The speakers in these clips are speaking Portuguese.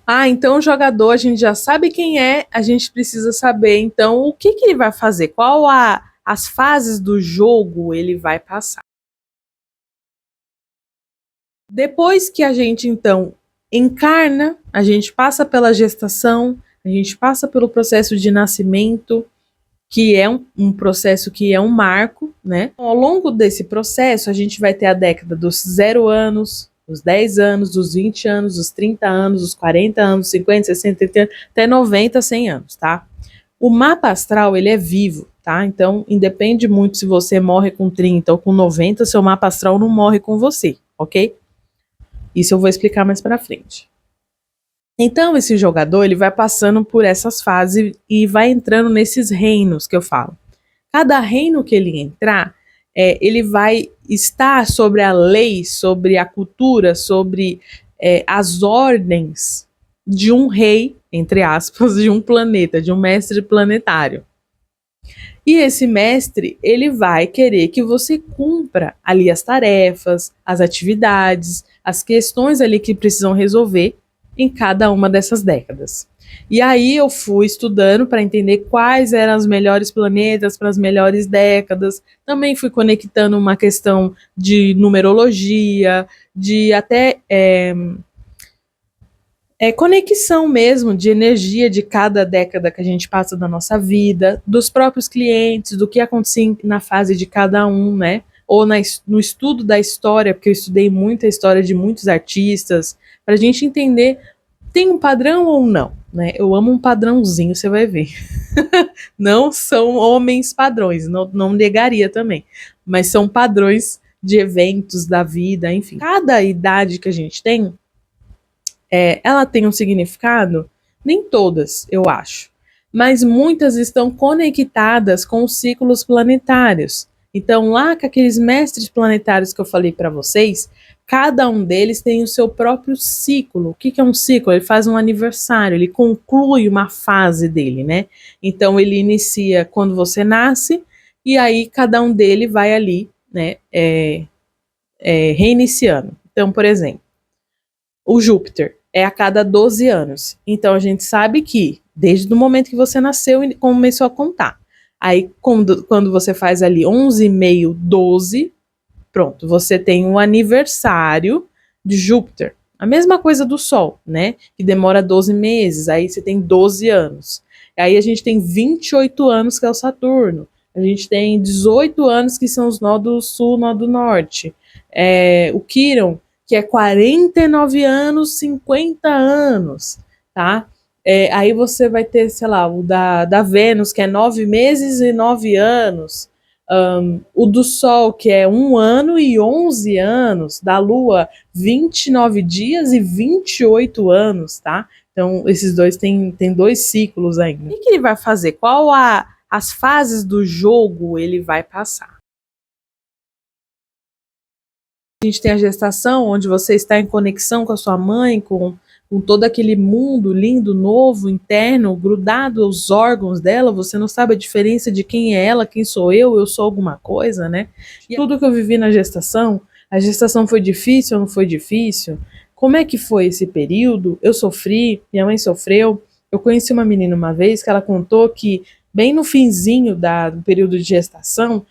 Ah, então o jogador a gente já sabe quem é, a gente precisa saber então o que ele vai fazer, as fases do jogo ele vai passar. Depois que a gente então encarna, a gente passa pela gestação, a gente passa pelo processo de nascimento, que é um processo que é um marco, né? Ao longo desse processo, a gente vai ter a década dos 0 anos, dos 10 anos, dos 20 anos, dos 30 anos, dos 40 anos, 50, 60, 70, até 90, 100 anos, tá? O mapa astral, ele é vivo, tá? Então, independe muito se você morre com 30 ou com 90, seu mapa astral não morre com você, ok? Isso eu vou explicar mais pra frente. Então, esse jogador, ele vai passando por essas fases e vai entrando nesses reinos que eu falo. Cada reino que ele entrar, ele vai estar sobre a lei, sobre a cultura, sobre as ordens de um rei, entre aspas, de um planeta, de um mestre planetário. E esse mestre, ele vai querer que você cumpra ali as tarefas, as atividades, as questões ali que precisam resolver em cada uma dessas décadas. E aí eu fui estudando para entender quais eram os melhores planetas para as melhores décadas. Também fui conectando uma questão de numerologia, de até conexão mesmo de energia de cada década que a gente passa da nossa vida, dos próprios clientes, do que acontecia na fase de cada um, né? Ou no estudo da história, porque eu estudei muito a história de muitos artistas, para a gente entender tem um padrão ou não, né? Eu amo um padrãozinho, você vai ver. Não são homens padrões, não negaria também, mas são padrões de eventos da vida, enfim. Cada idade que a gente tem ela tem um significado? Nem todas, eu acho. Mas muitas estão conectadas com os ciclos planetários. Então, lá com aqueles mestres planetários que eu falei para vocês, cada um deles tem o seu próprio ciclo. O que é um ciclo? Ele faz um aniversário, ele conclui uma fase dele, né? Então, ele inicia quando você nasce, e aí cada um dele vai ali, né? Reiniciando. Então, por exemplo, o Júpiter é a cada 12 anos. Então a gente sabe que desde o momento que você nasceu e começou a contar. Aí quando você faz ali 11 meio 12, pronto, você tem o aniversário de Júpiter. A mesma coisa do Sol, né? Que demora 12 meses, aí você tem 12 anos. Aí a gente tem 28 anos, que é o Saturno. A gente tem 18 anos, que são os nodos sul, nodo norte. O Quiron, que é 49 anos, 50 anos, tá? Aí você vai ter, sei lá, o da Vênus, que é 9 meses e 9 anos. O do Sol, que é 1 ano e 11 anos, da Lua, 29 dias e 28 anos, tá? Então, esses dois têm dois ciclos ainda. O que ele vai fazer? As fases do jogo ele vai passar? A gente tem a gestação, onde você está em conexão com a sua mãe, com todo aquele mundo lindo, novo, interno, grudado aos órgãos dela, você não sabe a diferença de quem é ela, quem sou eu sou alguma coisa, né? E tudo que eu vivi na gestação, a gestação foi difícil ou não foi difícil? Como é que foi esse período? Eu sofri, minha mãe sofreu. Eu conheci uma menina uma vez que ela contou que, bem no finzinho do período de gestação,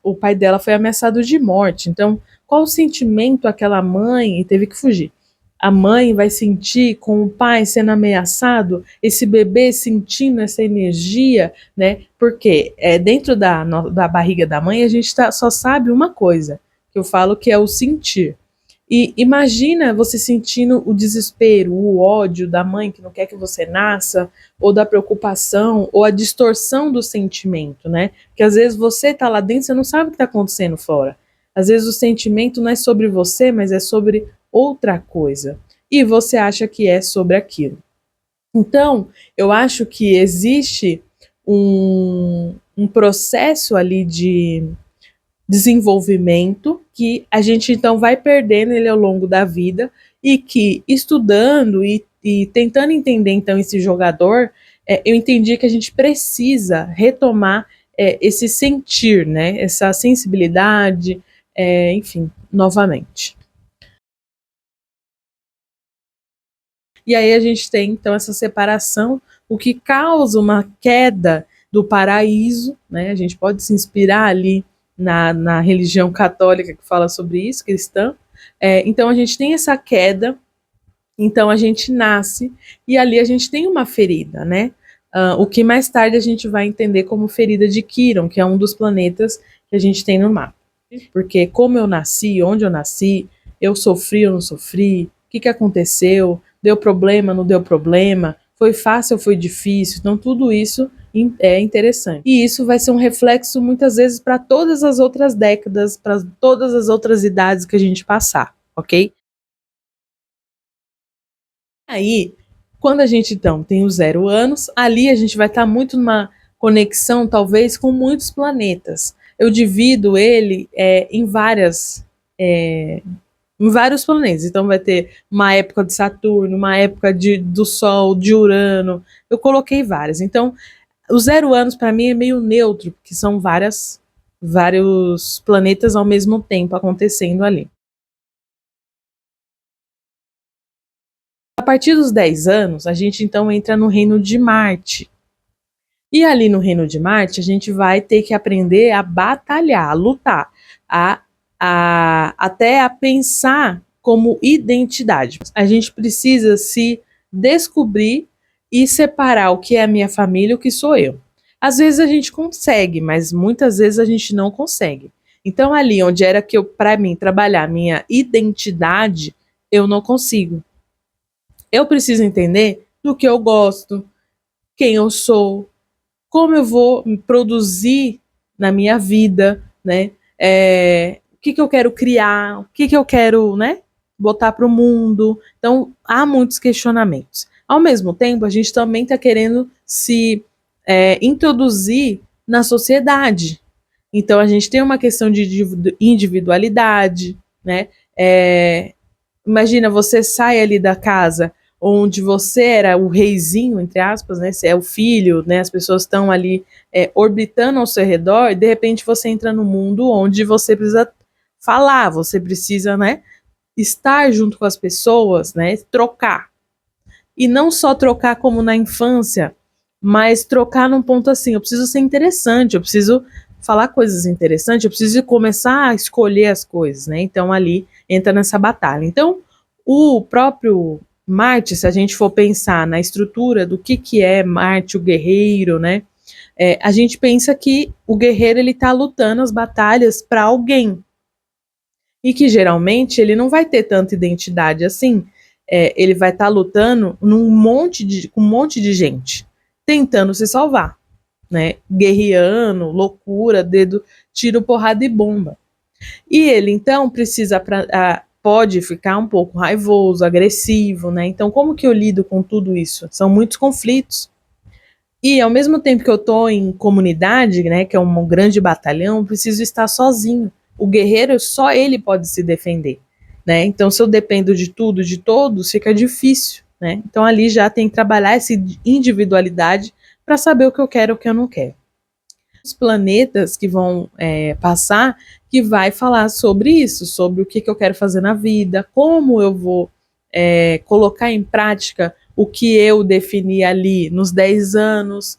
o pai dela foi ameaçado de morte. Então, qual o sentimento aquela mãe, e teve que fugir, a mãe vai sentir com o pai sendo ameaçado, esse bebê sentindo essa energia, né? Porque dentro da barriga da mãe a gente só sabe uma coisa, que eu falo que é o sentir. E imagina você sentindo o desespero, o ódio da mãe que não quer que você nasça, ou da preocupação, ou a distorção do sentimento, né? Que às vezes você tá lá dentro, você não sabe o que tá acontecendo fora. Às vezes o sentimento não é sobre você, mas é sobre outra coisa. E você acha que é sobre aquilo. Então, eu acho que existe um processo ali de desenvolvimento que a gente então vai perdendo ele ao longo da vida e que estudando e tentando entender então esse jogador, eu entendi que a gente precisa retomar esse sentir, né, essa sensibilidade, enfim, novamente. E aí a gente tem então essa separação, o que causa uma queda do paraíso, né? A gente pode se inspirar ali na religião católica que fala sobre isso, cristã. Então a gente tem essa queda, então a gente nasce e ali a gente tem uma ferida, né? O que mais tarde a gente vai entender como ferida de Quiron, que é um dos planetas que a gente tem no mapa. Porque como eu nasci, onde eu nasci, eu sofri ou não sofri, o que aconteceu, deu problema, não deu problema, foi fácil ou foi difícil. Então tudo isso é interessante. E isso vai ser um reflexo muitas vezes para todas as outras décadas, para todas as outras idades que a gente passar, ok? Aí, quando a gente então tem os 0 anos, ali a gente vai estar muito numa conexão, talvez, com muitos planetas. Eu divido ele em vários planetas. Então vai ter uma época de Saturno, uma época do Sol, de Urano. Eu coloquei várias. Então, os 0 anos para mim é meio neutro, porque são vários planetas ao mesmo tempo acontecendo ali. A partir dos 10 anos, a gente então entra no reino de Marte. E ali no reino de Marte, a gente vai ter que aprender a batalhar, a lutar, até a pensar como identidade. A gente precisa se descobrir e separar o que é a minha família e o que sou eu. Às vezes a gente consegue, mas muitas vezes a gente não consegue. Então ali onde era que eu para mim trabalhar minha identidade, eu não consigo. Eu preciso entender do que eu gosto, quem eu sou, como eu vou me produzir na minha vida, né? O que eu quero criar, o que eu quero, né? Botar para o mundo. Então, há muitos questionamentos. Ao mesmo tempo, a gente também está querendo se introduzir na sociedade. Então, a gente tem uma questão de individualidade, né? Imagina, você sai ali da casa onde você era o reizinho, entre aspas, né? Você é o filho, né? As pessoas estão ali orbitando ao seu redor, e de repente você entra no mundo onde você precisa falar, você precisa, né? Estar junto com as pessoas, né? Trocar. E não só trocar como na infância, mas trocar num ponto assim, eu preciso ser interessante, eu preciso falar coisas interessantes, eu preciso começar a escolher as coisas, né? Então ali entra nessa batalha. Então, o próprio Marte, se a gente for pensar na estrutura do que é Marte, o guerreiro, né? A gente pensa que o guerreiro ele tá lutando as batalhas para alguém, e que geralmente ele não vai ter tanta identidade assim. Ele vai estar lutando com um monte de gente, tentando se salvar, né? Guerreando, loucura, dedo, tiro, porrada e bomba. E ele então pode ficar um pouco raivoso, agressivo, né? Então como que eu lido com tudo isso? São muitos conflitos. E ao mesmo tempo que eu estou em comunidade, né, que é um grande batalhão, eu preciso estar sozinho. O guerreiro, só ele pode se defender, né? Então, se eu dependo de tudo, de todos, fica difícil, né? Então, ali já tem que trabalhar essa individualidade para saber o que eu quero e o que eu não quero. Os planetas que vão passar, que vai falar sobre isso, sobre o que eu quero fazer na vida, como eu vou colocar em prática o que eu defini ali nos 10 anos,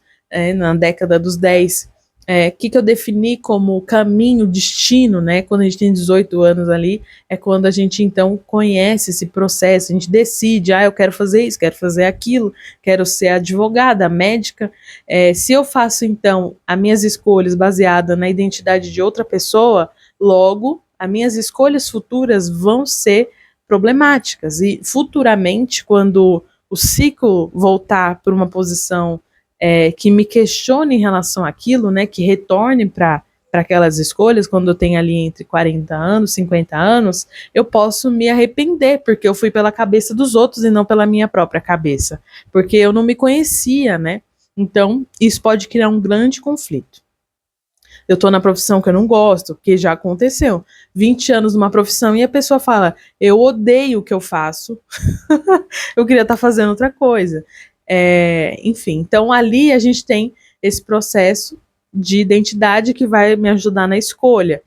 na década dos 10, o que eu defini como caminho, destino, né? Quando a gente tem 18 anos ali, é quando a gente então conhece esse processo, a gente decide, eu quero fazer isso, quero fazer aquilo, quero ser advogada, médica. Se eu faço então as minhas escolhas baseadas na identidade de outra pessoa, logo as minhas escolhas futuras vão ser problemáticas. E futuramente, quando o ciclo voltar para uma posição que me questione em relação àquilo, né, que retorne para aquelas escolhas, quando eu tenho ali entre 40 anos, 50 anos, eu posso me arrepender, porque eu fui pela cabeça dos outros e não pela minha própria cabeça, porque eu não me conhecia, né? Então, isso pode criar um grande conflito. Eu tô na profissão que eu não gosto, porque já aconteceu. 20 anos numa profissão e a pessoa fala: eu odeio o que eu faço, eu queria estar fazendo outra coisa. Enfim, então ali a gente tem esse processo de identidade que vai me ajudar na escolha.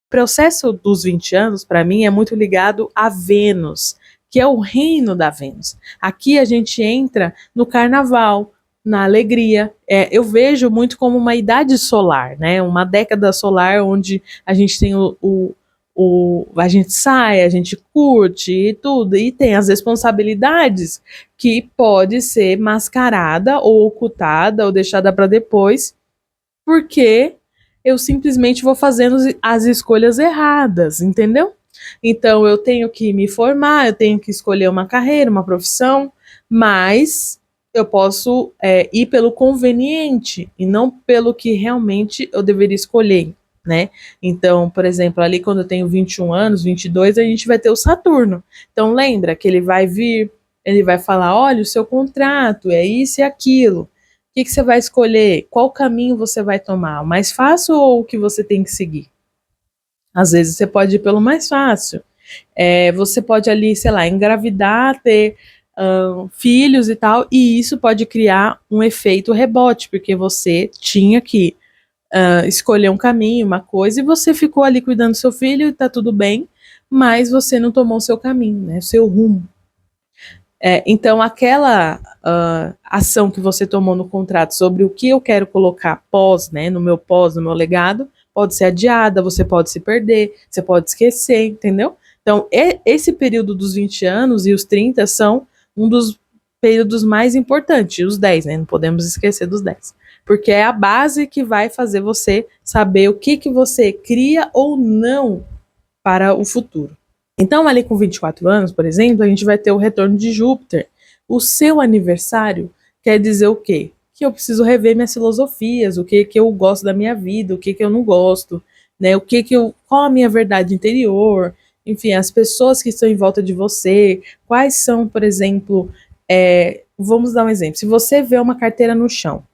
O processo dos 20 anos, para mim, é muito ligado a Vênus, que é o reino da Vênus. Aqui a gente entra no carnaval, na alegria. Eu vejo muito como uma idade solar, né? Uma década solar onde a gente tem a gente sai, a gente curte e tudo, e tem as responsabilidades que pode ser mascarada ou ocultada ou deixada para depois, porque eu simplesmente vou fazendo as escolhas erradas, entendeu? Então eu tenho que me formar, eu tenho que escolher uma carreira, uma profissão, mas eu posso ir pelo conveniente e não pelo que realmente eu deveria escolher, né? Então, por exemplo, ali quando eu tenho 21 anos, 22, a gente vai ter o Saturno. Então lembra que ele vai vir, ele vai falar, olha, o seu contrato é isso e aquilo. O que você vai escolher? Qual caminho você vai tomar? O mais fácil ou o que você tem que seguir? Às vezes você pode ir pelo mais fácil. Você pode ali, sei lá, engravidar, ter filhos e tal, e isso pode criar um efeito rebote, porque você tinha que escolher um caminho, uma coisa, e você ficou ali cuidando do seu filho e tá tudo bem, mas você não tomou o seu caminho, né, o seu rumo. Então, aquela ação que você tomou no contrato sobre o que eu quero colocar no meu legado, pode ser adiada, você pode se perder, você pode esquecer, entendeu? Então, esse período dos 20 anos e os 30 são um dos períodos mais importantes, os 10, né? Não podemos esquecer dos 10. Porque é a base que vai fazer você saber o que você cria ou não para o futuro. Então, ali com 24 anos, por exemplo, a gente vai ter o retorno de Júpiter. O seu aniversário quer dizer o quê? Que eu preciso rever minhas filosofias, o que eu gosto da minha vida, o que eu não gosto, né? Qual a minha verdade interior, enfim, as pessoas que estão em volta de você, quais são, por exemplo, vamos dar um exemplo. Se você vê uma carteira no chão,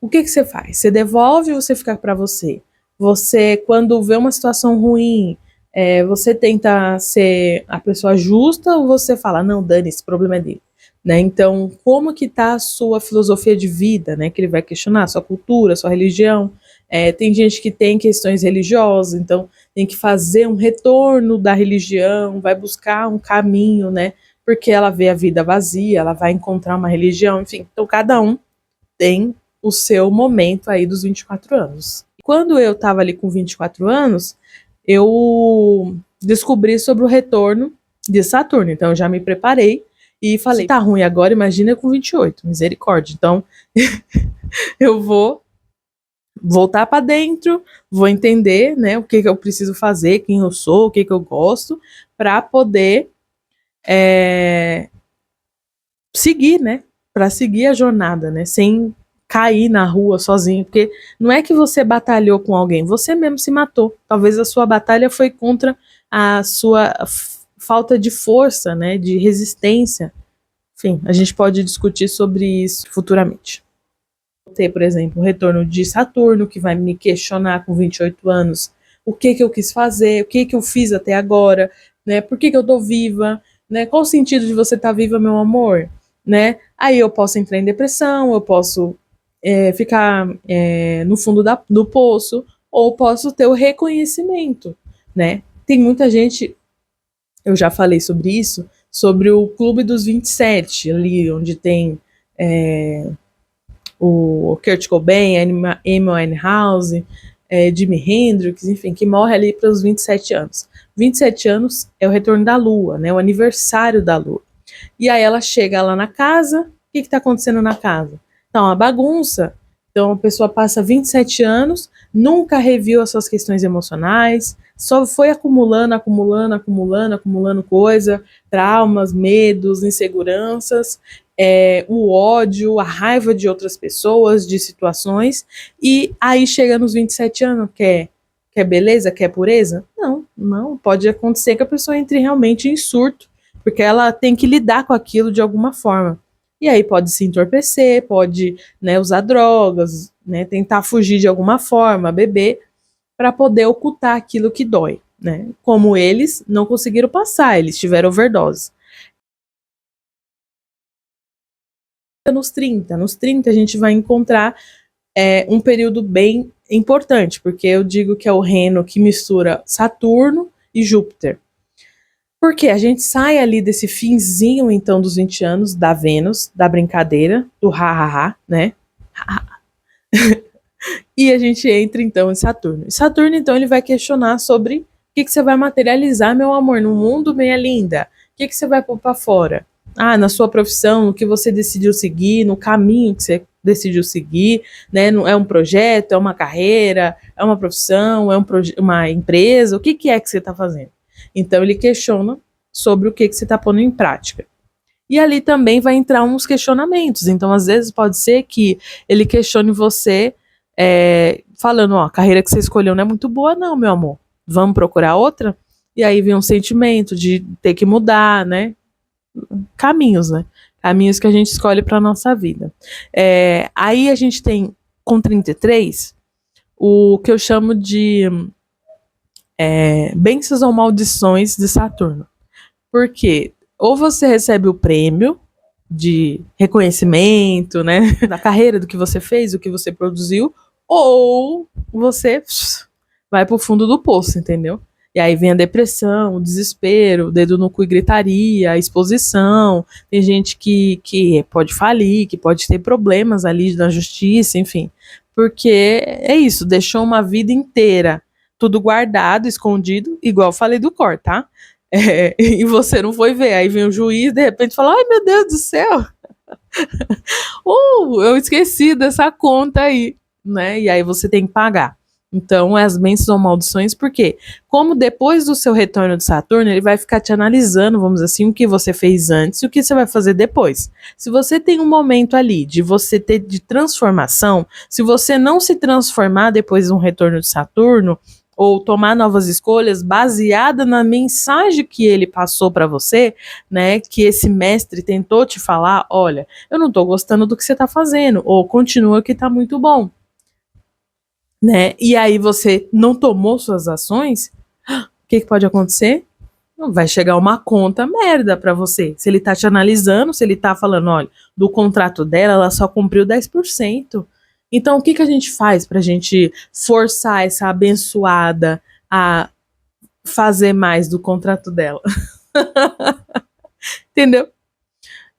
o que você faz? Você devolve ou você fica para você? Você, quando vê uma situação ruim, você tenta ser a pessoa justa ou você fala, não, Dani, esse problema é dele? Né? Então, como que tá a sua filosofia de vida, né? Que ele vai questionar, sua cultura, sua religião. Tem gente que tem questões religiosas, então tem que fazer um retorno da religião, vai buscar um caminho, né? Porque ela vê a vida vazia, ela vai encontrar uma religião, enfim. Então, cada um tem o seu momento aí dos 24 anos. Quando eu estava ali com 24 anos, eu descobri sobre o retorno de Saturno. Então, eu já me preparei e falei, se tá ruim agora, imagina com 28, misericórdia. Então, eu vou voltar para dentro, vou entender, né, o que eu preciso fazer, quem eu sou, o que eu gosto, para poder seguir, né, para seguir a jornada, né, sem cair na rua sozinho, porque não é que você batalhou com alguém, você mesmo se matou. Talvez a sua batalha foi contra a sua falta de força, né, de resistência. Enfim, a gente pode discutir sobre isso futuramente. Vou ter, por exemplo, o retorno de Saturno, que vai me questionar com 28 anos o que eu quis fazer, o que eu fiz até agora, né, por que eu tô viva, né, qual o sentido de você estar viva, meu amor, né? Aí eu posso entrar em depressão, eu posso ficar no fundo do poço, ou posso ter o reconhecimento, né? Tem muita gente, eu já falei sobre isso, sobre o Clube dos 27, ali onde tem o Kurt Cobain, Amy Winehouse, Jimi Hendrix, enfim, que morre ali para os 27 anos. 27 anos é o retorno da Lua, né? O aniversário da Lua. E aí ela chega lá na casa, o que está acontecendo na casa? Tá uma bagunça. Então a pessoa passa 27 anos, nunca reviu as suas questões emocionais, só foi acumulando coisa, traumas, medos, inseguranças, o ódio, a raiva de outras pessoas, de situações, e aí chega nos 27 anos, quer beleza, quer pureza? Não, pode acontecer que a pessoa entre realmente em surto, porque ela tem que lidar com aquilo de alguma forma. E aí pode se entorpecer, pode, né, usar drogas, né, tentar fugir de alguma forma, beber, para poder ocultar aquilo que dói, né? Como eles não conseguiram passar, eles tiveram overdose. Nos 30 a gente vai encontrar é um período bem importante, porque eu digo que é o reino que mistura Saturno e Júpiter. Porque a gente sai ali desse finzinho, então, dos 20 anos, da Vênus, da brincadeira, do ha-ha-ha, né? E a gente entra, então, em Saturno. E Saturno, então, ele vai questionar sobre o que você vai materializar, meu amor, no mundo, minha linda. O que você vai pôr pra fora? Ah, na sua profissão, no que você decidiu seguir, no caminho que você decidiu seguir, né? É um projeto, é uma carreira, é uma profissão, é uma empresa, o que é que você está fazendo? Então, ele questiona sobre o que você está pondo em prática. E ali também vai entrar uns questionamentos. Então, às vezes, pode ser que ele questione você falando, ó, a carreira que você escolheu não é muito boa, não, meu amor. Vamos procurar outra? E aí vem um sentimento de ter que mudar, né? Caminhos, né? Caminhos que a gente escolhe para nossa vida. Aí a gente tem, com 33, o que eu chamo de bênçãos ou maldições de Saturno. Porque ou você recebe o prêmio de reconhecimento, né, da carreira, do que você fez, do que você produziu, ou você vai pro fundo do poço, entendeu? E aí vem a depressão, o desespero, o dedo no cu e gritaria, a exposição. Tem gente que pode falir, que pode ter problemas ali na justiça, enfim. Porque é isso, deixou uma vida inteira tudo guardado, escondido, igual eu falei do cor, tá? E você não foi ver. Aí vem o juiz, de repente, fala: ai, meu Deus do céu, eu esqueci dessa conta aí, né? E aí você tem que pagar. Então, as bênçãos ou maldições, porque como depois do seu retorno de Saturno, ele vai ficar te analisando, vamos dizer assim, o que você fez antes e o que você vai fazer depois. Se você tem um momento ali de você ter de transformação, se você não se transformar depois de um retorno de Saturno, ou tomar novas escolhas baseada na mensagem que ele passou para você, né, que esse mestre tentou te falar, olha, eu não tô gostando do que você tá fazendo, ou continua que tá muito bom, né? E aí você não tomou suas ações, o que pode acontecer? Vai chegar uma conta merda para você. Se ele tá te analisando, se ele tá falando, olha, do contrato dela, ela só cumpriu 10%. Então, o que a gente faz pra gente forçar essa abençoada a fazer mais do contrato dela? Entendeu?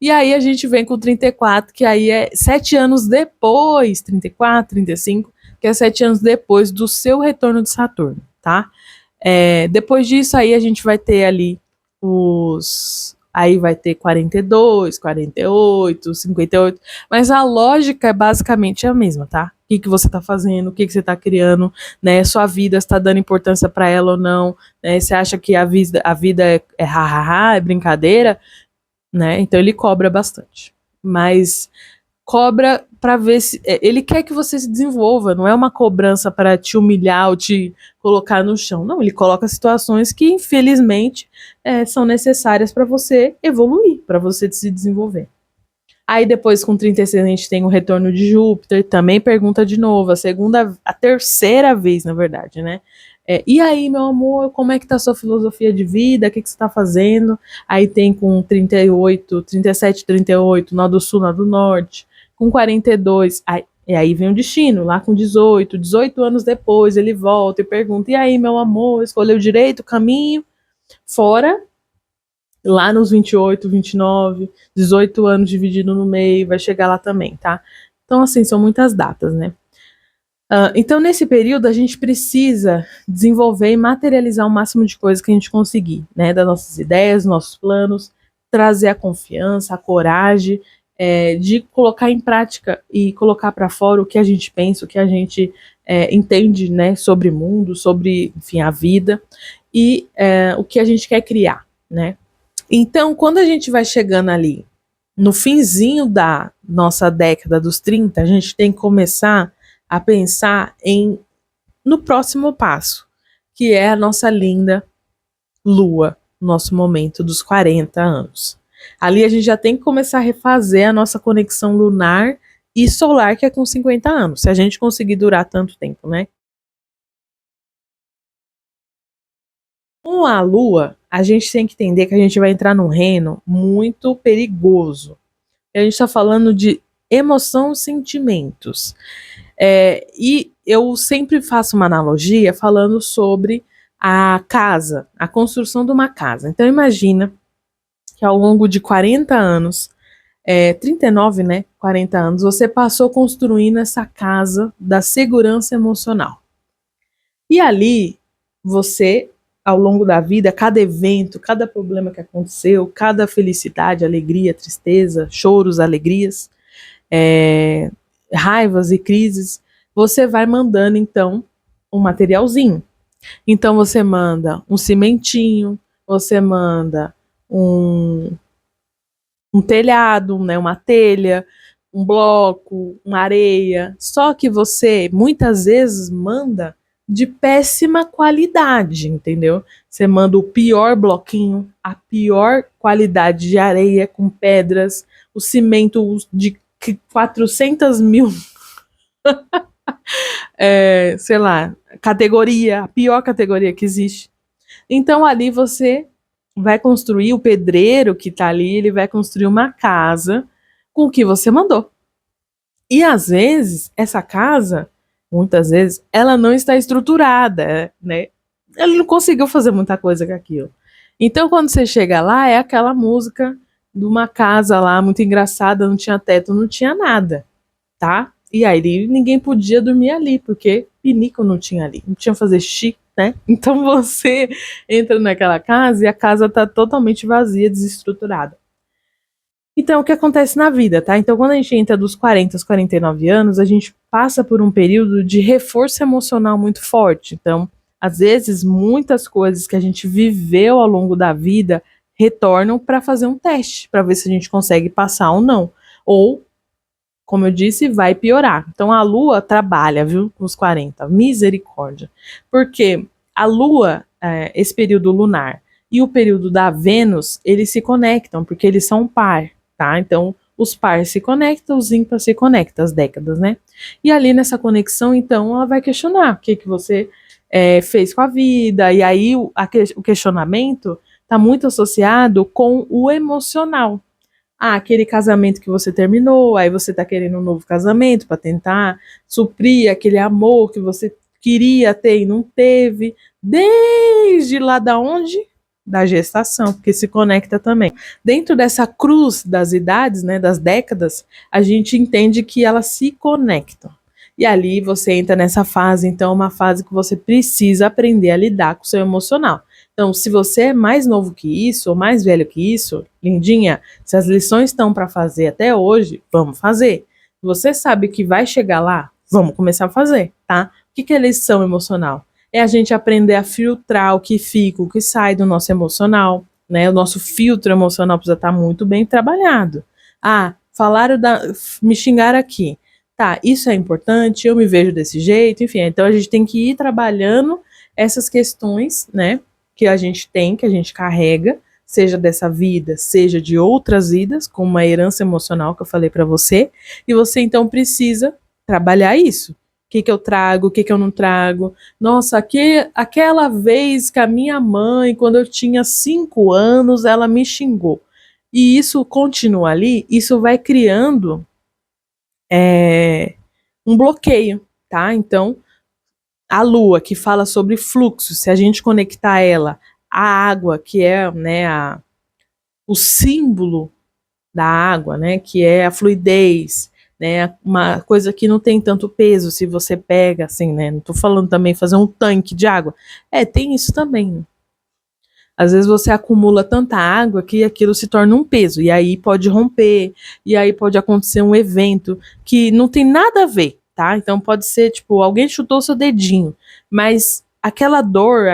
E aí a gente vem com 34, que aí é 7 anos depois, 34, 35, que é 7 anos depois do seu retorno de Saturno, tá? Depois disso aí a gente vai ter ali aí vai ter 42, 48, 58, mas a lógica é basicamente a mesma, tá? O que você tá fazendo, o que você tá criando, né? Sua vida está dando importância para ela ou não, né? Você acha que a vida é ha-ha-ha, é brincadeira, né? Então ele cobra bastante. Mas cobra para ver se ele quer que você se desenvolva, não é uma cobrança para te humilhar ou te colocar no chão. Não, ele coloca situações que infelizmente são necessárias para você evoluir, para você se desenvolver. Aí depois com 36 a gente tem o retorno de Júpiter, também pergunta de novo, a terceira vez, na verdade, né? E aí, meu amor, como é que tá a sua filosofia de vida? O que você tá fazendo? Aí tem com 38, 37, 38, nó do sul, nó do norte. Com 42, e aí vem o destino, lá com 18 anos depois, ele volta e pergunta, e aí, meu amor, escolheu direito o caminho? Fora lá nos 28, 29, 18 anos dividido no meio, vai chegar lá também, tá? Então, assim, são muitas datas, né? Então, nesse período, a gente precisa desenvolver e materializar o máximo de coisas que a gente conseguir, né? Das nossas ideias, nossos planos, trazer a confiança, a coragem de colocar em prática e colocar para fora o que a gente pensa, o que a gente entende, né? Sobre o mundo, sobre, enfim, a vida e o que a gente quer criar, né? Então, quando a gente vai chegando ali no finzinho da nossa década dos 30, a gente tem que começar a pensar no próximo passo, que é a nossa linda lua, nosso momento dos 40 anos. Ali a gente já tem que começar a refazer a nossa conexão lunar e solar, que é com 50 anos, se a gente conseguir durar tanto tempo, né? Com a lua, a gente tem que entender que a gente vai entrar num reino muito perigoso. A gente está falando de emoção, sentimentos. E eu sempre faço uma analogia falando sobre a casa, a construção de uma casa. Então imagina que ao longo de 40 anos, 39, né, 40 anos, você passou construindo essa casa da segurança emocional. E ali, você, ao longo da vida, cada evento, cada problema que aconteceu, cada felicidade, alegria, tristeza, choros, alegrias, raivas e crises, você vai mandando, então, um materialzinho. Então, você manda um cimentinho, você manda um telhado, né, uma telha, um bloco, uma areia. Só que você muitas vezes manda de péssima qualidade, entendeu? Você manda o pior bloquinho, a pior qualidade de areia com pedras, o cimento de 400 mil, sei lá, categoria, a pior categoria que existe. Então ali você vai construir, o pedreiro que tá ali, ele vai construir uma casa com o que você mandou. E às vezes, essa casa, muitas vezes, ela não está estruturada, né? Ele não conseguiu fazer muita coisa com aquilo. Então, quando você chega lá, é aquela música de uma casa lá, muito engraçada, não tinha teto, não tinha nada, tá? E aí ninguém podia dormir ali, porque pinico não tinha ali, não tinha fazer xixi, né? Então você entra naquela casa e a casa tá totalmente vazia, desestruturada. Então, o que acontece na vida, tá? Então, quando a gente entra dos 40 aos 49 anos, a gente passa por um período de reforço emocional muito forte. Então, às vezes, muitas coisas que a gente viveu ao longo da vida retornam para fazer um teste, para ver se a gente consegue passar ou não. Ou, como eu disse, vai piorar. Então, a Lua trabalha, viu, com os 40. Misericórdia. Porque a Lua, esse período lunar, e o período da Vênus, eles se conectam, porque eles são um par. Tá? Então, os pares se conectam, os ímpares se conectam, as décadas, né? E ali nessa conexão, então, ela vai questionar o que você fez com a vida, e aí o questionamento está muito associado com o emocional. Ah, aquele casamento que você terminou, aí você está querendo um novo casamento para tentar suprir aquele amor que você queria ter e não teve, desde lá da onde? Da gestação, porque se conecta também. Dentro dessa cruz das idades, né, das décadas, a gente entende que elas se conectam. E ali você entra nessa fase, então, uma fase que você precisa aprender a lidar com o seu emocional. Então, se você é mais novo que isso, ou mais velho que isso, lindinha, se as lições estão para fazer até hoje, vamos fazer. Você sabe que vai chegar lá, vamos começar a fazer, tá? O que é lição emocional? É a gente aprender a filtrar o que fica, o que sai do nosso emocional, né? O nosso filtro emocional precisa estar muito bem trabalhado. Ah, me xingaram aqui. Tá, isso é importante, eu me vejo desse jeito, enfim. Então a gente tem que ir trabalhando essas questões, né? Que a gente tem, que a gente carrega, seja dessa vida, seja de outras vidas, como uma herança emocional que eu falei para você, e você então precisa trabalhar isso. O que eu trago, o que eu não trago. Nossa, aquela vez que a minha mãe, quando eu tinha 5 anos, ela me xingou. E isso continua ali, isso vai criando um bloqueio, tá? Então, a Lua, que fala sobre fluxo, se a gente conectar ela à água, que é, né, o símbolo da água, né, que é a fluidez, né, uma coisa que não tem tanto peso se você pega, assim, né, não tô falando também fazer um tanque de água, tem isso também, né? Às vezes você acumula tanta água que aquilo se torna um peso, e aí pode romper, e aí pode acontecer um evento que não tem nada a ver, tá? Então pode ser, tipo, alguém chutou seu dedinho, mas aquela dor,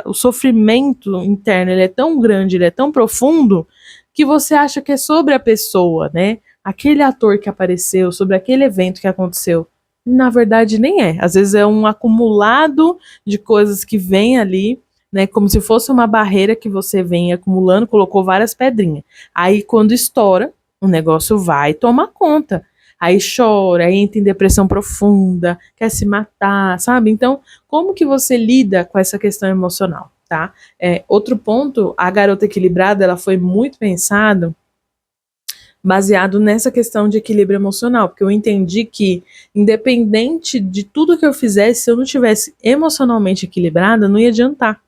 o sofrimento interno, ele é tão grande, ele é tão profundo, que você acha que é sobre a pessoa, né? Aquele ator que apareceu, sobre aquele evento que aconteceu. Na verdade, nem é. Às vezes é um acumulado de coisas que vem ali, né, como se fosse uma barreira que você vem acumulando, colocou várias pedrinhas. Aí quando estoura, o negócio vai tomar conta. Aí chora, aí entra em depressão profunda, quer se matar, sabe? Então, como que você lida com essa questão emocional, tá? Outro ponto, a garota equilibrada, ela foi muito pensada baseado nessa questão de equilíbrio emocional, porque eu entendi que, independente de tudo que eu fizesse, se eu não tivesse emocionalmente equilibrada, não ia adiantar.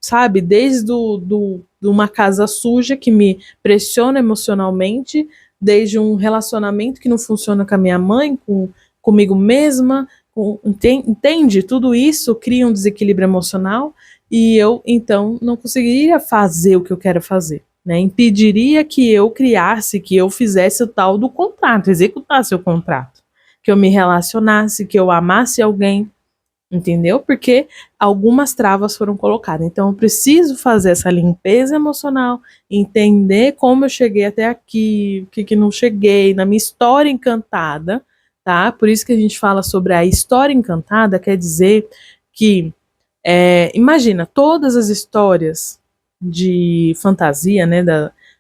Sabe, desde de uma casa suja que me pressiona emocionalmente, desde um relacionamento que não funciona com a minha mãe, comigo mesma, entende? Tudo isso cria um desequilíbrio emocional e eu, então, não conseguiria fazer o que eu quero fazer. Né, impediria que eu criasse, que eu fizesse o tal do contrato, executasse o contrato, que eu me relacionasse, que eu amasse alguém, entendeu? Porque algumas travas foram colocadas. Então, eu preciso fazer essa limpeza emocional, entender como eu cheguei até aqui, o que não cheguei, na minha história encantada, tá? Por isso que a gente fala sobre a história encantada, quer dizer que, imagina, todas as histórias de fantasia, né,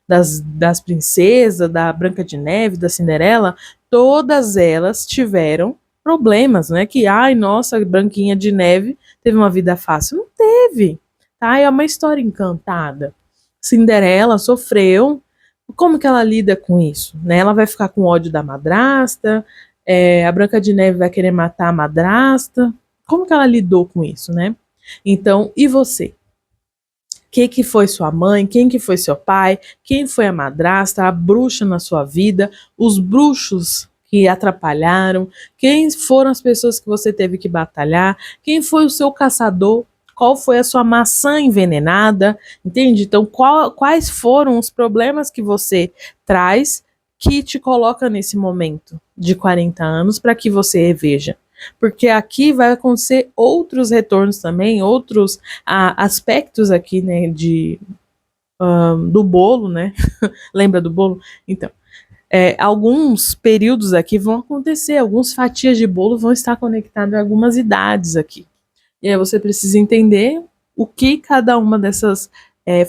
das princesas, da Branca de Neve, da Cinderela, todas elas tiveram problemas, né? Que, ai, nossa, Branquinha de Neve teve uma vida fácil. Não teve, tá? É uma história encantada. Cinderela sofreu. Como que ela lida com isso? Né? Ela vai ficar com ódio da madrasta, a Branca de Neve vai querer matar a madrasta. Como que ela lidou com isso, né? Então, e você? Que foi sua mãe, quem que foi seu pai, quem foi a madrasta, a bruxa na sua vida, os bruxos que atrapalharam, quem foram as pessoas que você teve que batalhar, quem foi o seu caçador, qual foi a sua maçã envenenada, entende? Então, quais foram os problemas que você traz que te coloca nesse momento de 40 anos para que você reveja? Porque aqui vai acontecer outros retornos também, outros aspectos aqui, né, do bolo, né? Lembra do bolo? Então, alguns períodos aqui vão acontecer, algumas fatias de bolo vão estar conectadas a algumas idades aqui. E aí você precisa entender o que cada uma dessas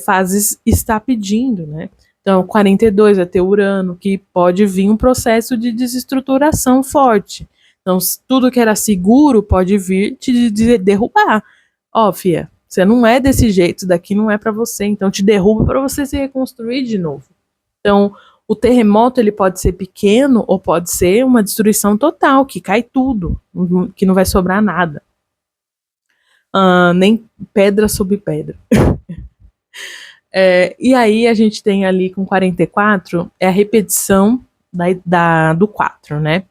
fases está pedindo, né? Então, 42 vai ter Urano, que pode vir um processo de desestruturação forte. Então, tudo que era seguro pode vir te derrubar. Ó, fia, você não é desse jeito, isso daqui não é para você, então te derruba para você se reconstruir de novo. Então, o terremoto ele pode ser pequeno ou pode ser uma destruição total, que cai tudo, que não vai sobrar nada. Nem pedra sobre pedra. E aí a gente tem ali com 44, a repetição do 4, né?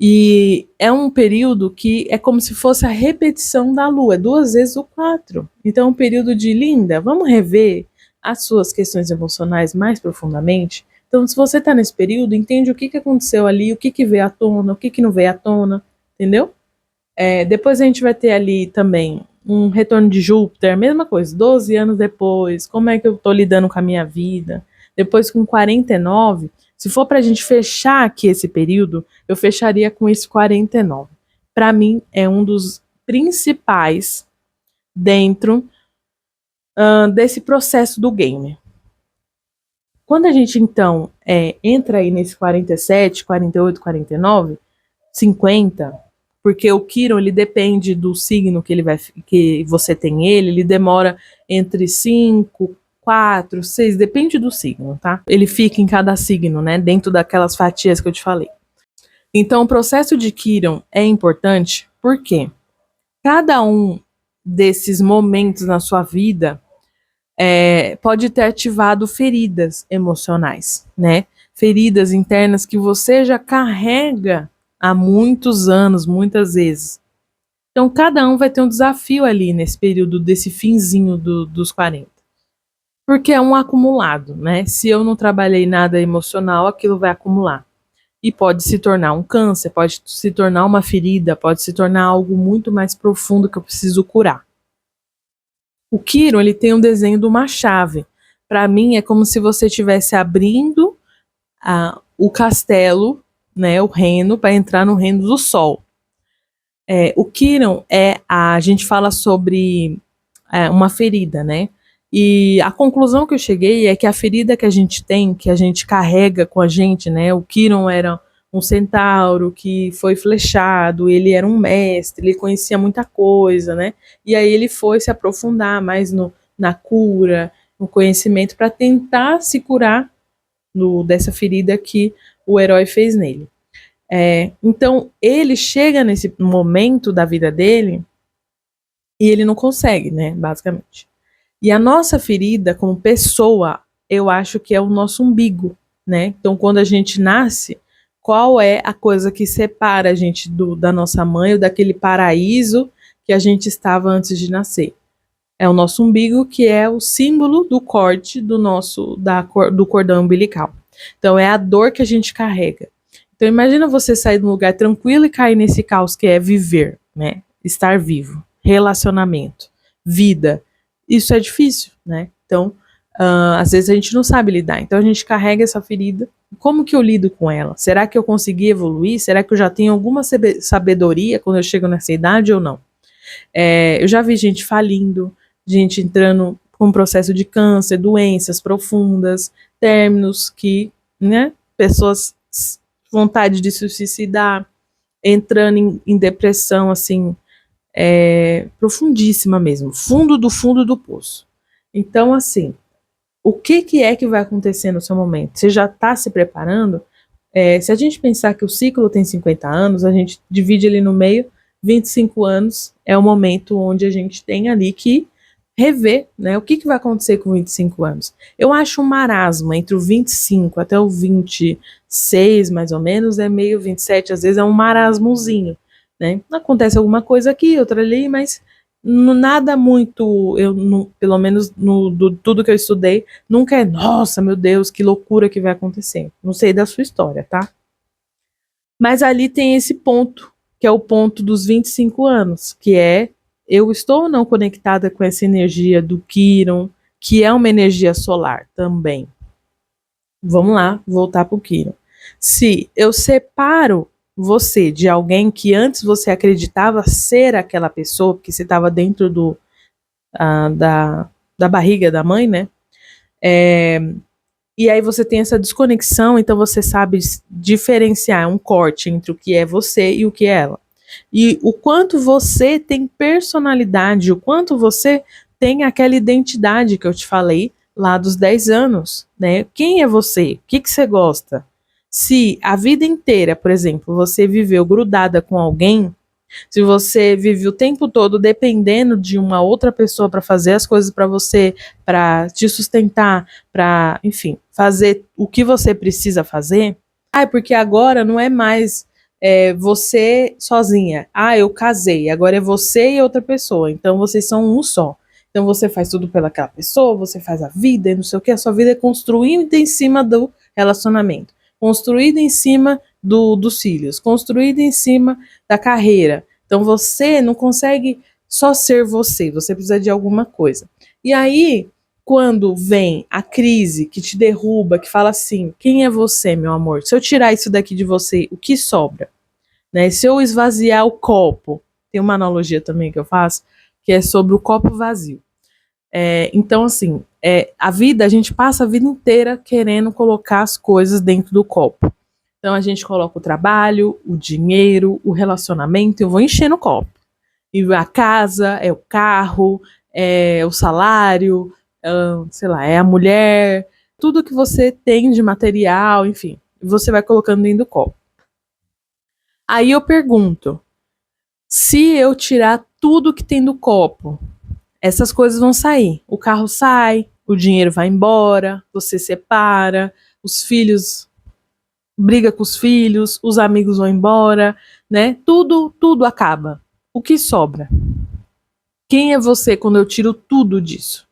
E é um período que é como se fosse a repetição da Lua, 2 vezes o 4. Então é um período de linda, vamos rever as suas questões emocionais mais profundamente? Então, se você está nesse período, entende o que aconteceu ali, o que veio à tona, o que não veio à tona, entendeu? Depois a gente vai ter ali também um retorno de Júpiter, mesma coisa, 12 anos depois, como é que eu estou lidando com a minha vida? Depois com 49, se for para a gente fechar aqui esse período, eu fecharia com esse 49. Para mim, é um dos principais dentro desse processo do game. Quando a gente, então, entra aí nesse 47, 48, 49, 50, porque o Quiron, ele depende do signo que você tem ele demora entre 5, 4, 6, depende do signo, tá? Ele fica em cada signo, né, dentro daquelas fatias que eu te falei. Então, o processo de Quiron é importante porque cada um desses momentos na sua vida pode ter ativado feridas emocionais, né? Feridas internas que você já carrega há muitos anos, muitas vezes. Então, cada um vai ter um desafio ali nesse período desse finzinho dos 40. Porque é um acumulado, né? Se eu não trabalhei nada emocional, aquilo vai acumular. E pode se tornar um câncer, pode se tornar uma ferida, pode se tornar algo muito mais profundo que eu preciso curar. O Quiron, ele tem um desenho de uma chave. Para mim, é como se você estivesse abrindo o castelo, né, o reino, para entrar no reino do sol. O Quiron a gente fala sobre uma ferida, né? E a conclusão que eu cheguei é que a ferida que a gente tem, que a gente carrega com a gente, né? O Quiron era um centauro que foi flechado, ele era um mestre, ele conhecia muita coisa, né? E aí ele foi se aprofundar mais na cura, no conhecimento, para tentar se curar dessa ferida que o herói fez nele. Então, ele chega nesse momento da vida dele e ele não consegue, né, basicamente. E a nossa ferida, como pessoa, eu acho que é o nosso umbigo, né? Então, quando a gente nasce, qual é a coisa que separa a gente da nossa mãe ou daquele paraíso que a gente estava antes de nascer? É o nosso umbigo, que é o símbolo do corte do cordão umbilical. Então, é a dor que a gente carrega. Então, imagina você sair de um lugar tranquilo e cair nesse caos que é viver, né? Estar vivo, relacionamento, vida. Isso é difícil, né? Então, às vezes a gente não sabe lidar. Então, a gente carrega essa ferida. Como que eu lido com ela? Será que eu consegui evoluir? Será que eu já tenho alguma sabedoria quando eu chego nessa idade ou não? Eu já vi gente falindo, gente entrando com um processo de câncer, doenças profundas, términos que, né, pessoas vontade de se suicidar, entrando em depressão, assim, profundíssima mesmo, fundo do poço. Então, assim, o que é que vai acontecer no seu momento? Você já está se preparando? Se a gente pensar que o ciclo tem 50 anos, a gente divide ele no meio, 25 anos é o momento onde a gente tem ali que rever, né? O que vai acontecer com 25 anos? Eu acho um marasmo entre o 25 até o 26, mais ou menos, meio 27, às vezes é um marasmozinho, né? Acontece alguma coisa aqui, outra ali, mas nada muito, pelo menos tudo que eu estudei, nunca nossa, meu Deus, que loucura que vai acontecer. Não sei da sua história, tá? Mas ali tem esse ponto, que é o ponto dos 25 anos, que é eu estou ou não conectada com essa energia do Quiron, que é uma energia solar também. Vamos lá, voltar para o Quiron. Se eu separo você de alguém que antes você acreditava ser aquela pessoa, porque você estava dentro da barriga da mãe, né? E aí você tem essa desconexão, então você sabe diferenciar um corte entre o que é você e o que é ela. E o quanto você tem personalidade, o quanto você tem aquela identidade que eu te falei lá dos 10 anos, né? Quem é você? O que você gosta? Se a vida inteira, por exemplo, você viveu grudada com alguém, se você vive o tempo todo dependendo de uma outra pessoa para fazer as coisas para você, para te sustentar, para, enfim, fazer o que você precisa fazer, porque agora não é mais você sozinha. Eu casei, agora é você e outra pessoa, então vocês são um só. Então você faz tudo pelaquela pessoa, você faz a vida e não sei o que, a sua vida é construída em cima do relacionamento, construída em cima dos filhos, construída em cima da carreira. Então você não consegue só ser você, você precisa de alguma coisa. E aí, quando vem a crise que te derruba, que fala assim, quem é você, meu amor? Se eu tirar isso daqui de você, o que sobra? Né? Se eu esvaziar o copo, tem uma analogia também que eu faço, que é sobre o copo vazio. Então, assim, a vida, a gente passa a vida inteira querendo colocar as coisas dentro do copo. Então, a gente coloca o trabalho, o dinheiro, o relacionamento, eu vou enchendo o copo. E a casa, é o carro, é o salário, sei lá, é a mulher, tudo que você tem de material, enfim, você vai colocando dentro do copo. Aí eu pergunto, se eu tirar tudo que tem do copo, essas coisas vão sair. O carro sai, o dinheiro vai embora, você separa, os filhos briga com os filhos, os amigos vão embora, né? Tudo acaba. O que sobra? Quem é você quando eu tiro tudo disso?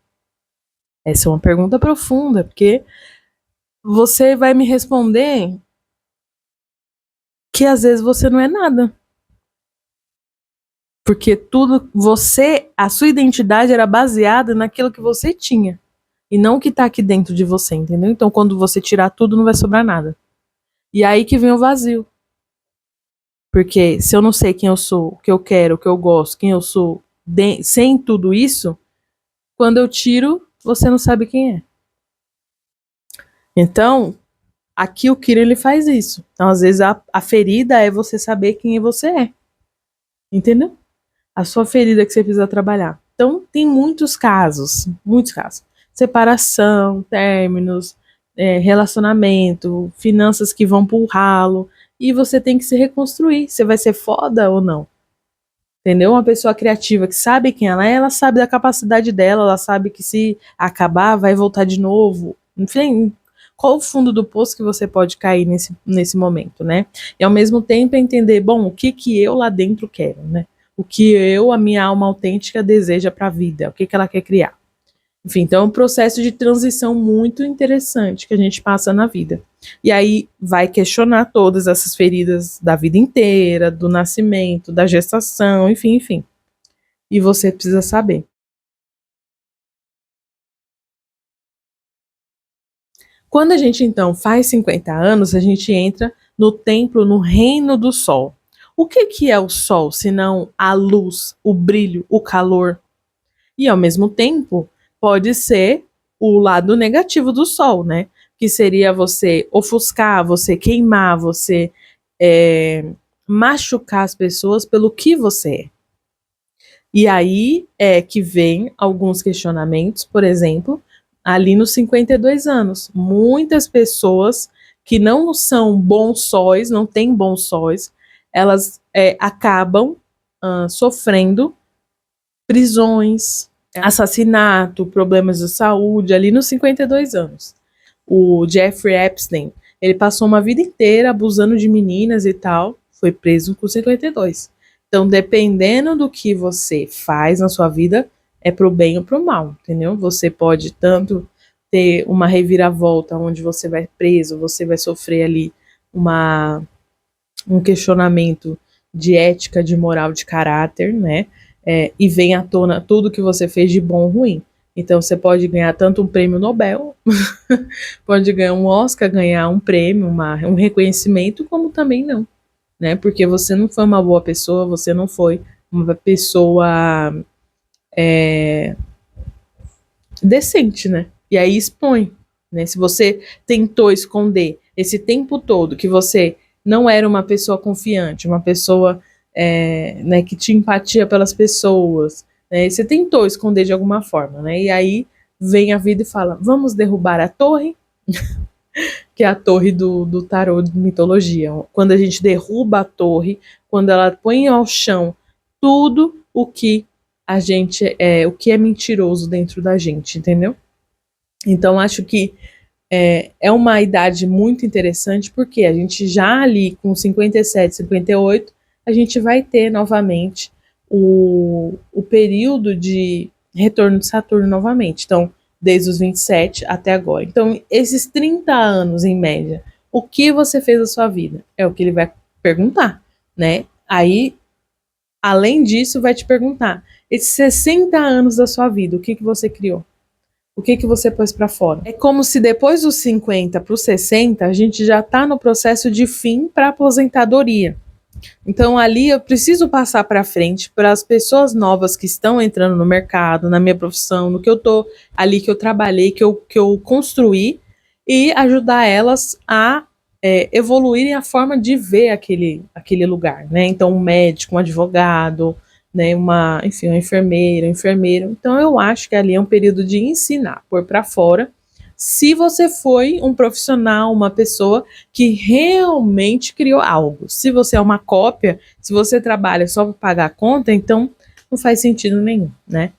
Essa é uma pergunta profunda, porque você vai me responder que às vezes você não é nada. Porque a sua identidade era baseada naquilo que você tinha. E não o que tá aqui dentro de você, entendeu? Então quando você tirar tudo, não vai sobrar nada. E aí que vem o vazio. Porque se eu não sei quem eu sou, o que eu quero, o que eu gosto, quem eu sou, sem tudo isso, quando eu tiro, você não sabe quem é. Então, aqui o Kira ele faz isso. Então, às vezes, a ferida é você saber quem você é. Entendeu? A sua ferida que você precisa trabalhar. Então, tem muitos casos. Separação, términos, relacionamento, finanças que vão pro ralo, e você tem que se reconstruir. Você vai ser foda ou não? Entendeu? Uma pessoa criativa que sabe quem ela sabe da capacidade dela, ela sabe que se acabar, vai voltar de novo. Enfim, qual o fundo do poço que você pode cair nesse momento, né? E ao mesmo tempo entender, bom, o que que eu lá dentro quero, né? O que a minha alma autêntica deseja para a vida, o que que ela quer criar. Enfim, então é um processo de transição muito interessante que a gente passa na vida. E aí vai questionar todas essas feridas da vida inteira, do nascimento, da gestação, enfim, enfim. E você precisa saber. Quando a gente então faz 50 anos, a gente entra no templo, no reino do sol. O que que é o sol, senão a luz, o brilho, o calor? E ao mesmo tempo, pode ser o lado negativo do sol, né? Que seria você ofuscar, você queimar, você é, machucar as pessoas pelo que você é. E aí é que vem alguns questionamentos, por exemplo, ali nos 52 anos. Muitas pessoas que não são bons sóis, não têm bons sóis, elas acabam sofrendo prisões, assassinato, problemas de saúde ali nos 52 anos. O Jeffrey Epstein, ele passou uma vida inteira abusando de meninas e tal, foi preso com 52. Então, dependendo do que você faz na sua vida, é pro bem ou pro mal, entendeu? Você pode tanto ter uma reviravolta onde você vai preso, você vai sofrer ali um questionamento de ética, de moral, de caráter, né? E vem à tona tudo que você fez de bom ou ruim. Então você pode ganhar tanto um prêmio Nobel, pode ganhar um Oscar, ganhar um prêmio, um reconhecimento, como também não, né? Porque você não foi uma boa pessoa, você não foi uma pessoa decente, né? E aí expõe, né? Se você tentou esconder esse tempo todo que você não era uma pessoa confiante, uma pessoa né, que tinha empatia pelas pessoas, né? Você tentou esconder de alguma forma, né? E aí vem a vida e fala: vamos derrubar a torre, que é a torre do tarô de mitologia. Quando a gente derruba a torre, quando ela põe ao chão tudo o que o que é mentiroso dentro da gente, entendeu? Então acho que é uma idade muito interessante, porque a gente já ali com 57, 58, a gente vai ter novamente o período de retorno de Saturno novamente. Então, desde os 27 até agora. Então, esses 30 anos em média, o que você fez da sua vida? É o que ele vai perguntar, né? Aí, além disso, vai te perguntar: esses 60 anos da sua vida, o que, que você criou? O que, que você pôs para fora? É como se depois dos 50 para os 60, a gente já está no processo de fim para aposentadoria. Então ali eu preciso passar para frente para as pessoas novas que estão entrando no mercado, na minha profissão, no que eu tô ali, que eu trabalhei, que eu construí, e ajudar elas a evoluírem a forma de ver aquele lugar, né? Então um médico, um advogado, né? Enfim, uma enfermeira, um enfermeiro. Então eu acho que ali é um período de ensinar, pôr para fora. Se você foi um profissional, uma pessoa que realmente criou algo. Se você é uma cópia, se você trabalha só para pagar a conta, então não faz sentido nenhum, né?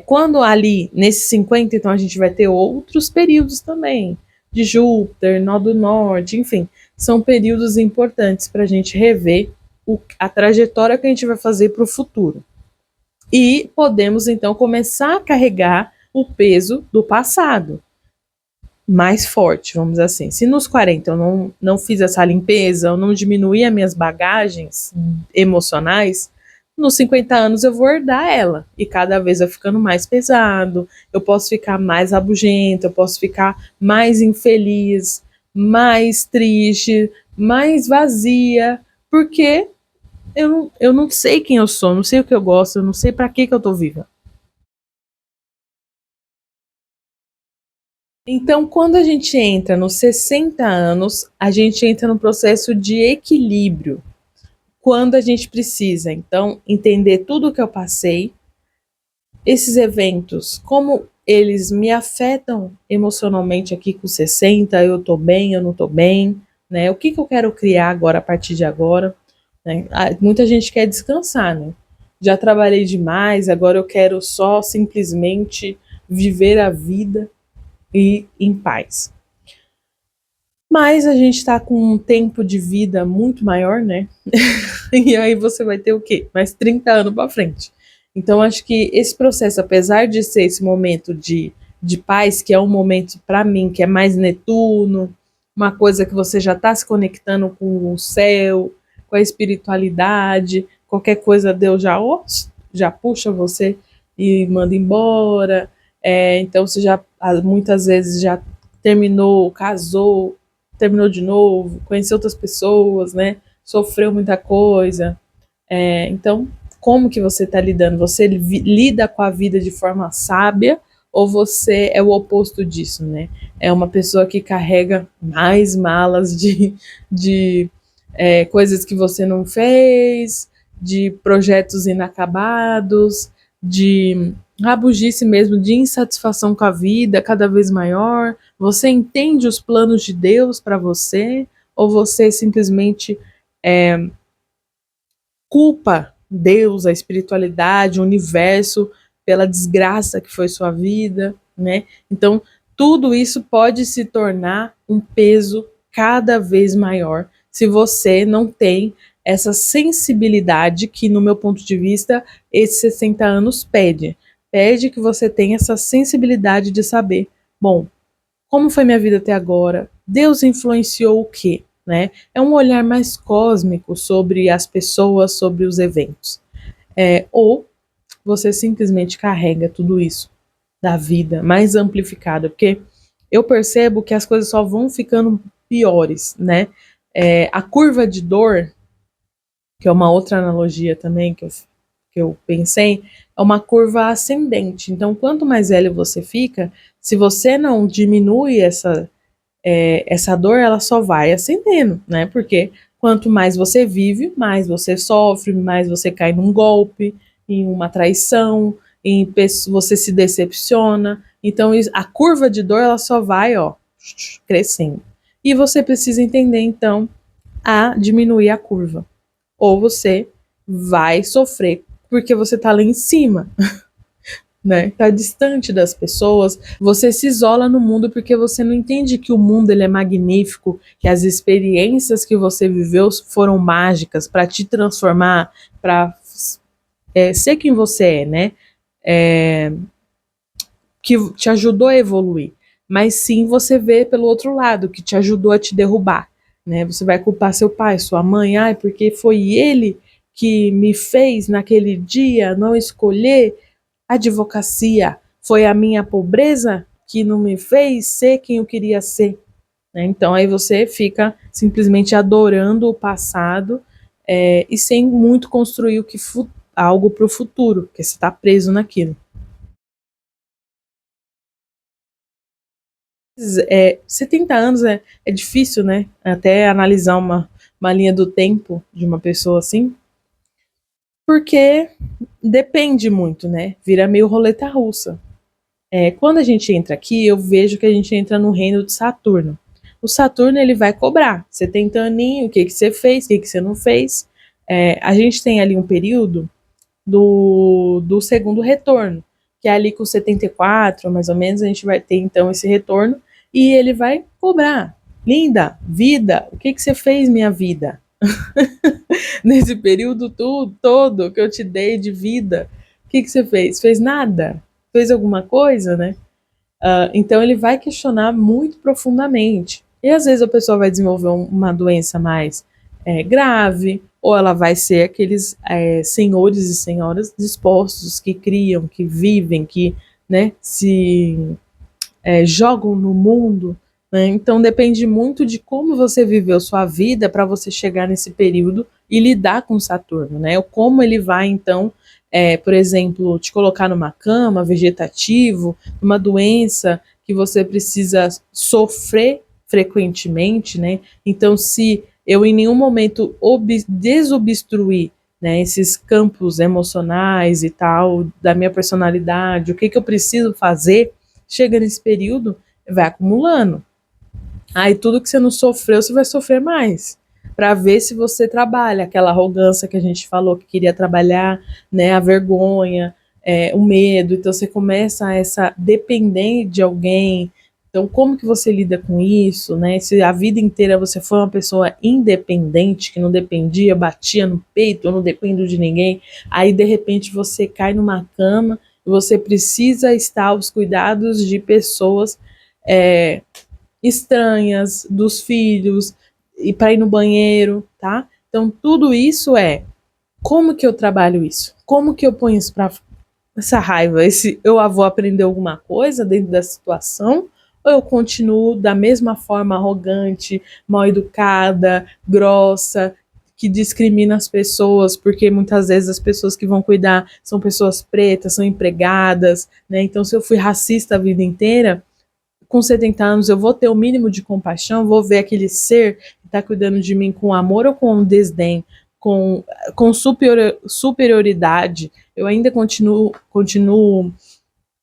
Quando ali, nesses 50, então a gente vai ter outros períodos também, de Júpiter, Nó do Norte, enfim, são períodos importantes para a gente rever a trajetória que a gente vai fazer para o futuro. E podemos então começar a carregar o peso do passado mais forte, vamos dizer assim. Se nos 40 eu não fiz essa limpeza, eu não diminuí as minhas bagagens emocionais, nos 50 anos eu vou herdar ela. E cada vez vai ficando mais pesado, eu posso ficar mais rabugenta, eu posso ficar mais infeliz, mais triste, mais vazia, porque eu não sei quem eu sou, não sei o que eu gosto, eu não sei para que eu tô viva. Então, quando a gente entra nos 60 anos, a gente entra no processo de equilíbrio. Quando a gente precisa, então, entender tudo o que eu passei, esses eventos, como eles me afetam emocionalmente aqui com 60, eu tô bem, eu não tô bem, né? O que que eu quero criar agora, a partir de agora, né? Muita gente quer descansar, né? Já trabalhei demais, agora eu quero só simplesmente viver a vida e em paz. Mas a gente está com um tempo de vida muito maior, né? E aí você vai ter o quê? Mais 30 anos para frente. Então acho que esse processo, apesar de ser esse momento de paz, que é um momento para mim que é mais Netuno, uma coisa que você já está se conectando com o céu, com a espiritualidade, qualquer coisa Deus já puxa você e manda embora. Então você já muitas vezes já terminou, casou, terminou de novo, conheceu outras pessoas, né? Sofreu muita coisa. Então, como que você está lidando? Você lida com a vida de forma sábia ou você é o oposto disso, né? É uma pessoa que carrega mais malas de coisas que você não fez, de projetos inacabados, de rabugice mesmo, de insatisfação com a vida cada vez maior. Você entende os planos de Deus para você ou você simplesmente culpa Deus, a espiritualidade, o universo pela desgraça que foi sua vida, né? Então, tudo isso pode se tornar um peso cada vez maior se você não tem essa sensibilidade que, no meu ponto de vista, esses 60 anos pede. Pede que você tenha essa sensibilidade de saber, bom, como foi minha vida até agora? Deus influenciou o quê? Né? É um olhar mais cósmico sobre as pessoas, sobre os eventos. Ou você simplesmente carrega tudo isso da vida mais amplificada, porque eu percebo que as coisas só vão ficando piores, né? A curva de dor, que é uma outra analogia também que eu pensei, é uma curva ascendente. Então, quanto mais velho você fica, se você não diminui essa dor, ela só vai ascendendo, né? Porque quanto mais você vive, mais você sofre, mais você cai num golpe, em uma traição, você se decepciona. Então, a curva de dor, ela só vai, ó, crescendo. E você precisa entender, então, a diminuir a curva. Ou você vai sofrer porque você tá lá em cima, né? Tá distante das pessoas, você se isola no mundo porque você não entende que o mundo ele é magnífico, que as experiências que você viveu foram mágicas para te transformar, para ser quem você é, né? Que te ajudou a evoluir. Mas sim você vê pelo outro lado, que te ajudou a te derrubar, né? Você vai culpar seu pai, sua mãe, ai, porque foi ele que me fez naquele dia não escolher advocacia, foi a minha pobreza que não me fez ser quem eu queria ser. Né? Então aí você fica simplesmente adorando o passado e sem muito construir algo para o futuro, porque você está preso naquilo. 70 anos é difícil, né? Até analisar uma linha do tempo de uma pessoa assim, porque depende muito, né? Vira meio roleta russa. Quando a gente entra aqui, eu vejo que a gente entra no reino de Saturno. O Saturno ele vai cobrar. Você tem aninho, o que, que você fez, o que, que você não fez. A gente tem ali um período do segundo retorno, que é ali com 74, mais ou menos, a gente vai ter então esse retorno e ele vai cobrar. Linda, vida, o que, que você fez, minha vida? Nesse período todo que eu te dei de vida, o que, que você fez? Fez nada? Fez alguma coisa, né? Então ele vai questionar muito profundamente. E às vezes a pessoa vai desenvolver uma doença mais grave, ou ela vai ser aqueles senhores e senhoras dispostos que criam, que vivem, que né, se jogam no mundo. Né? Então depende muito de como você viveu sua vida para você chegar nesse período e lidar com Saturno, né? Como ele vai então, por exemplo, te colocar numa cama, vegetativo, numa doença que você precisa sofrer frequentemente, né? Então se eu em nenhum momento desobstruir né, esses campos emocionais e tal da minha personalidade, o que eu preciso fazer chega nesse período, vai acumulando. Aí tudo que você não sofreu, você vai sofrer mais. Para ver se você trabalha, aquela arrogância que a gente falou que queria trabalhar, né? A vergonha, o medo. Então você começa a essa depender de alguém. Então, como que você lida com isso, né? Se a vida inteira você foi uma pessoa independente, que não dependia, batia no peito, eu não dependo de ninguém, aí de repente você cai numa cama e você precisa estar aos cuidados de pessoas é, estranhas, dos filhos, e para ir no banheiro, tá? Então, tudo isso como que eu trabalho isso? Como que eu ponho isso para essa raiva? Eu vou aprender alguma coisa dentro da situação? Ou eu continuo da mesma forma arrogante, mal educada, grossa, que discrimina as pessoas, porque muitas vezes as pessoas que vão cuidar são pessoas pretas, são empregadas, né? Então, se eu fui racista a vida inteira, com 70 anos eu vou ter o mínimo de compaixão, vou ver aquele ser que está cuidando de mim com amor ou com desdém, com superioridade. Eu ainda continuo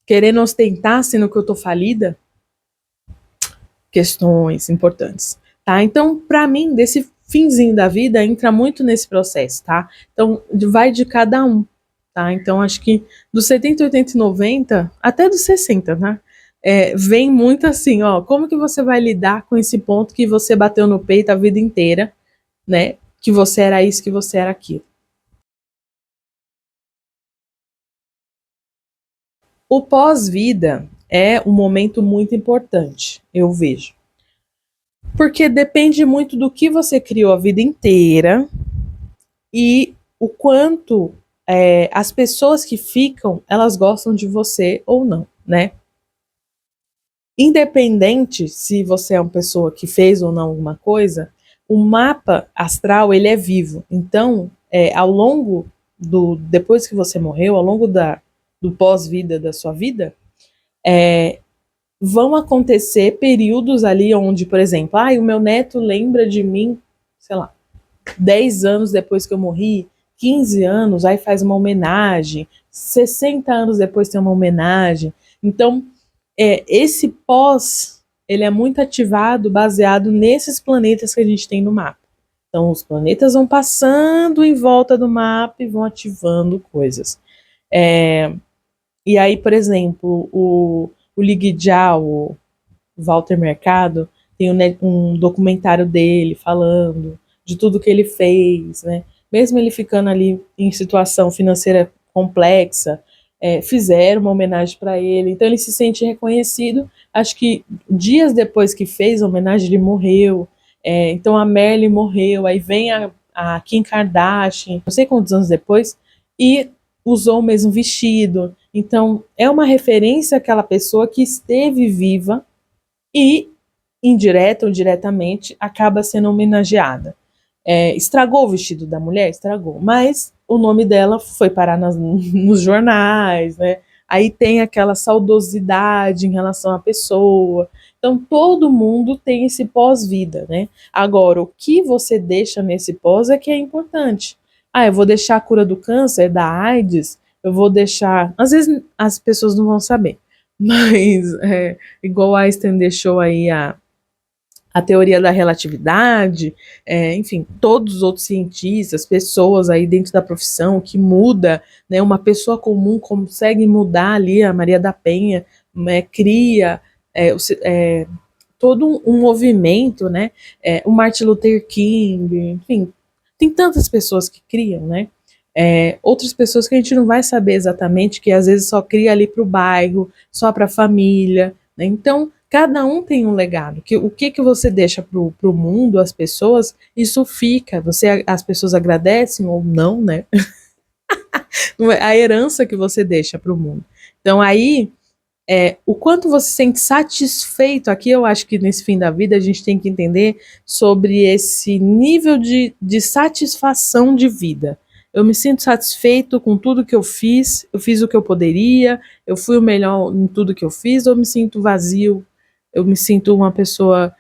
querendo ostentar, sendo que eu estou falida? Questões importantes, tá? Então, para mim, desse finzinho da vida, entra muito nesse processo, tá? Então, vai de cada um, tá? Então, acho que dos 70, 80 e 90, até dos 60, né? Vem muito assim, ó, como que você vai lidar com esse ponto que você bateu no peito a vida inteira, né? Que você era isso, que você era aquilo. O pós-vida é um momento muito importante, eu vejo. Porque depende muito do que você criou a vida inteira e o quanto as pessoas que ficam, elas gostam de você ou não, né? Independente se você é uma pessoa que fez ou não alguma coisa, o mapa astral ele é vivo. Então, ao longo depois que você morreu, ao longo do pós-vida da sua vida, vão acontecer períodos ali onde, por exemplo, o meu neto lembra de mim, sei lá, 10 anos depois que eu morri, 15 anos, aí faz uma homenagem, 60 anos depois tem uma homenagem. Então, esse pós, ele é muito ativado baseado nesses planetas que a gente tem no mapa. Então, os planetas vão passando em volta do mapa e vão ativando coisas. E aí, por exemplo, o Ligue Jia, o Walter Mercado, tem um documentário dele falando de tudo que ele fez, né? Mesmo ele ficando ali em situação financeira complexa, fizeram uma homenagem para ele, então ele se sente reconhecido. Acho que dias depois que fez a homenagem, ele morreu. Então a Merle morreu, aí vem a Kim Kardashian, não sei quantos anos depois, e usou o mesmo vestido. Então é uma referência àquela pessoa que esteve viva e, indireta ou diretamente, acaba sendo homenageada. Estragou o vestido da mulher? Estragou. Mas o nome dela foi parar nos jornais, né? Aí tem aquela saudosidade em relação à pessoa. Então, todo mundo tem esse pós-vida, né? Agora, o que você deixa nesse pós é que é importante. Eu vou deixar a cura do câncer, da AIDS, eu vou deixar... Às vezes as pessoas não vão saber, mas igual Einstein deixou aí a teoria da relatividade, enfim, todos os outros cientistas, pessoas aí dentro da profissão que muda, né, uma pessoa comum consegue mudar ali, a Maria da Penha, cria todo um movimento, né, o Martin Luther King, enfim, tem tantas pessoas que criam, né, outras pessoas que a gente não vai saber exatamente, que às vezes só cria ali para o bairro, só para a família, né, então cada um tem um legado. O que você deixa pro mundo, as pessoas, isso fica. As pessoas agradecem ou não, né? A herança que você deixa pro mundo. Então aí, o quanto você se sente satisfeito, aqui eu acho que nesse fim da vida a gente tem que entender sobre esse nível de satisfação de vida. Eu me sinto satisfeito com tudo que eu fiz o que eu poderia, eu fui o melhor em tudo que eu fiz, ou eu me sinto vazio, eu me sinto uma pessoa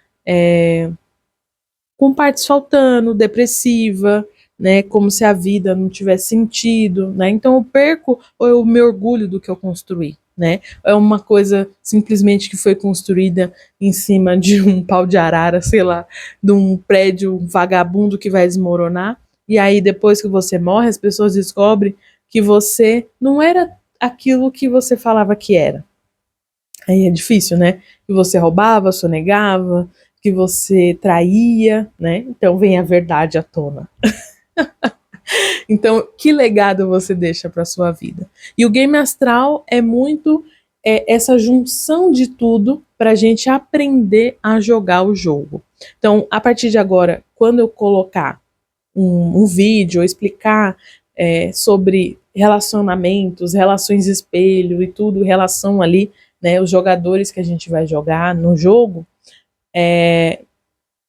com partes faltando, depressiva, né, como se a vida não tivesse sentido, né? Então eu perco ou eu me orgulho do que eu construí, né? É uma coisa simplesmente que foi construída em cima de um pau de arara, sei lá, de um prédio vagabundo que vai desmoronar. E aí, depois que você morre, as pessoas descobrem que você não era aquilo que você falava que era. Aí é difícil, né? Que você roubava, sonegava, que você traía, né? Então vem a verdade à tona. Então, que legado você deixa para sua vida? E o game astral é muito essa junção de tudo para a gente aprender a jogar o jogo. Então, a partir de agora, quando eu colocar um vídeo ou explicar sobre relacionamentos, relações espelho e tudo, relação ali, né, os jogadores que a gente vai jogar no jogo,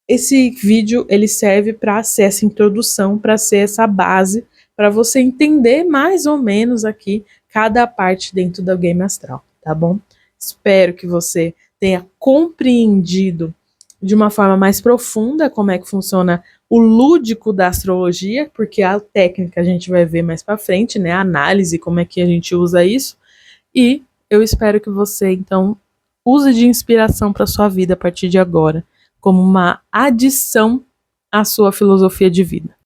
esse vídeo ele serve para ser essa introdução, para ser essa base, para você entender mais ou menos aqui cada parte dentro do game astral, tá bom? Espero que você tenha compreendido de uma forma mais profunda como é que funciona o lúdico da astrologia, porque a técnica a gente vai ver mais para frente, né? A análise, como é que a gente usa isso. E eu espero que você, então, use de inspiração para sua vida a partir de agora, como uma adição à sua filosofia de vida.